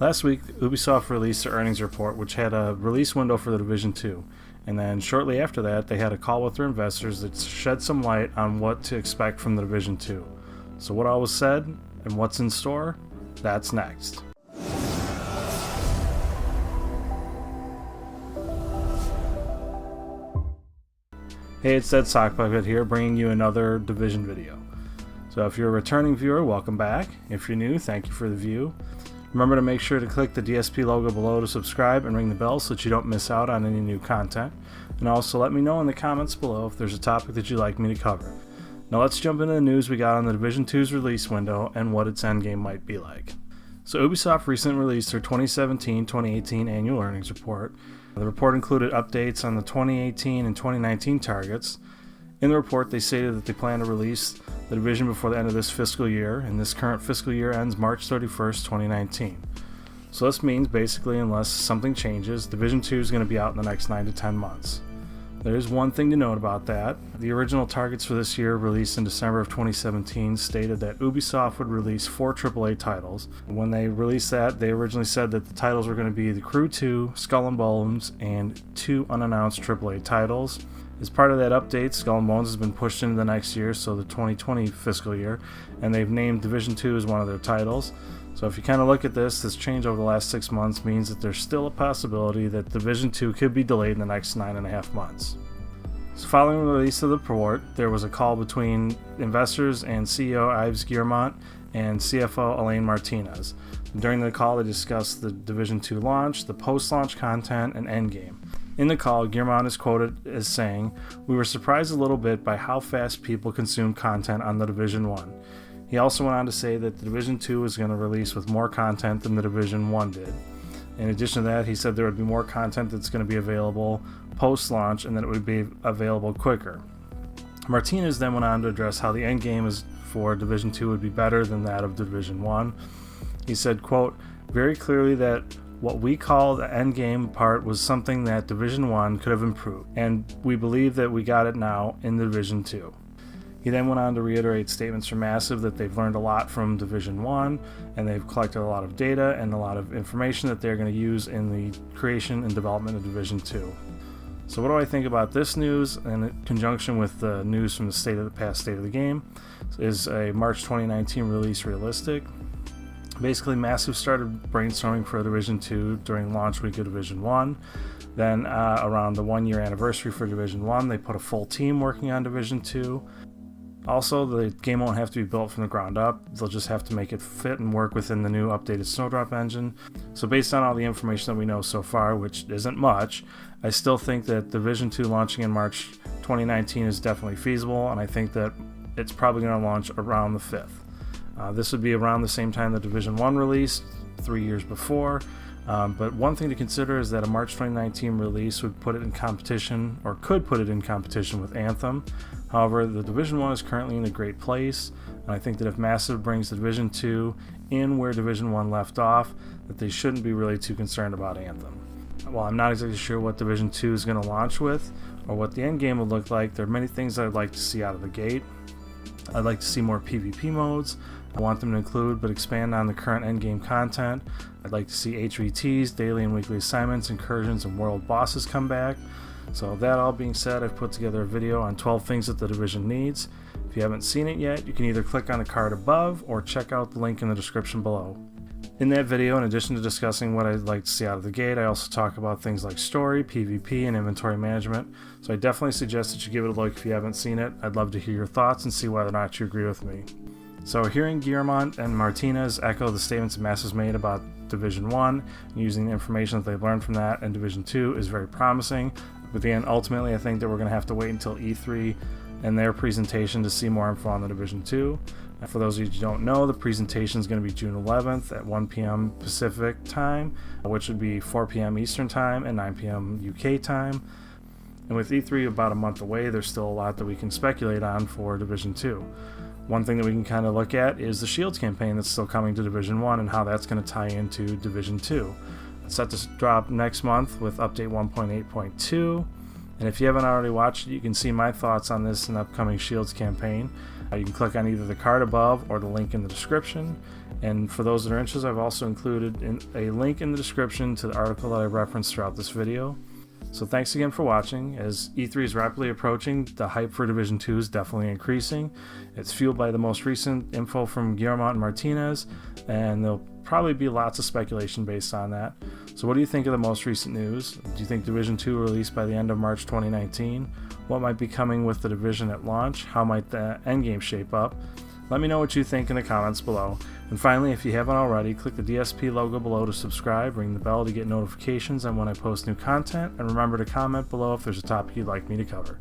Last week, Ubisoft released their earnings report, which had a release window for The Division 2. And then shortly after that, they had a call with their investors that shed some light on what to expect from The Division 2. So what all was said and what's in store? That's next. Hey, it's Dead Sock Bucket here, bringing you another Division video. So if you're a returning viewer, welcome back. If you're new, thank you for the view. Remember to make sure to click the DSP logo below to subscribe and ring the bell so that you don't miss out on any new content. And also let me know in the comments below if there's a topic that you'd like me to cover. Now let's jump into the news we got on the Division 2's release window and what its endgame might be like. So Ubisoft recently released their 2017-2018 annual earnings report. The report included updates on the 2018 and 2019 targets. In the report, they stated that they plan to release the Division before the end of this fiscal year, and this current fiscal year ends March 31st, 2019. So this means, basically, unless something changes, Division 2 is going to be out in the next 9 to 10 months. There is one thing to note about that. The original targets for this year, released in December of 2017, stated that Ubisoft would release 4 AAA titles. When they released that, they originally said that the titles were going to be The Crew 2, Skull and Bones, and 2 unannounced AAA titles. As part of that update, Skull and Bones has been pushed into the next year, so the 2020 fiscal year, and they've named Division 2 as one of their titles. So if you kind of look at this change over the last 6 months means that there's still a possibility that Division 2 could be delayed in the next 9.5 months. So following the release of the report, there was a call between investors and CEO Yves Guillemot and CFO Elaine Martinez. During the call, they discussed the Division 2 launch, the post-launch content, and endgame. In the call, Guillemot is quoted as saying, "We were surprised a little bit by how fast people consume content on the Division 1. He also went on to say that the Division 2 is going to release with more content than the Division 1 did. In addition to that, he said there would be more content that's going to be available post-launch and that it would be available quicker. Martinez then went on to address how the endgame is for Division 2 would be better than that of Division 1. He said, quote, "Very clearly that what we call the endgame part was something that Division 1 could have improved, and we believe that we got it now in Division 2. He then went on to reiterate statements from Massive that they've learned a lot from Division 1, and they've collected a lot of data and a lot of information that they're going to use in the creation and development of Division 2. So what do I think about this news in conjunction with the news from the past state of the game? Is a March 2019 release realistic? Basically, Massive started brainstorming for Division 2 during launch week of Division 1. Then around the 1-year anniversary for Division 1, they put a full team working on Division 2. Also, the game won't have to be built from the ground up. They'll just have to make it fit and work within the new updated Snowdrop engine. So based on all the information that we know so far, which isn't much, I still think that Division 2 launching in March 2019 is definitely feasible, and I think that it's probably going to launch around the 5th. This would be around the same time the Division 1 released, 3 years before. But one thing to consider is that a March 2019 release would put it in competition, or could put it in competition with Anthem. However, the Division 1 is currently in a great place, and I think that if Massive brings the Division 2 in where Division 1 left off, that they shouldn't be really too concerned about Anthem. While I'm not exactly sure what Division 2 is going to launch with, or what the end game would look like, there are many things I'd like to see out of the gate. I'd like to see more PvP modes. I want them to include but expand on the current endgame content. I'd like to see HVTs, daily and weekly assignments, incursions, and world bosses come back. So that all being said, I've put together a video on 12 things that the Division needs. If you haven't seen it yet, you can either click on the card above or check out the link in the description below. In that video, in addition to discussing what I'd like to see out of the gate, I also talk about things like story, PvP, and inventory management. So I definitely suggest that you give it a look if you haven't seen it. I'd love to hear your thoughts and see whether or not you agree with me. So hearing Guillemot and Martinez echo the statements Massive made about Division 1 and using the information that they've learned from that and Division 2 is very promising. But again, ultimately I think that we're going to have to wait until E3 and their presentation to see more info on the Division 2. For those of you who don't know, the presentation is going to be June 11th at 1 p.m. Pacific time, which would be 4 p.m. Eastern time and 9 p.m. UK time. And with E3 about a month away, there's still a lot that we can speculate on for Division 2. One thing that we can kind of look at is the Shields campaign that's still coming to Division 1 and how that's going to tie into Division 2. It's set to drop next month with update 1.8.2. And if you haven't already watched it, you can see my thoughts on this and upcoming Shields campaign. You can click on either the card above or the link in the description. And for those that are interested, I've also included a link in the description to the article that I referenced throughout this video. So thanks again for watching. As E3 is rapidly approaching, the hype for Division 2 is definitely increasing. It's fueled by the most recent info from Guillermo and Martinez, and there'll probably be lots of speculation based on that. So what do you think of the most recent news? Do you think Division 2 will release by the end of March 2019? What might be coming with the Division at launch? How might the endgame shape up? Let me know what you think in the comments below. And finally, if you haven't already, click the DSP logo below to subscribe, ring the bell to get notifications on when I post new content, and remember to comment below if there's a topic you'd like me to cover.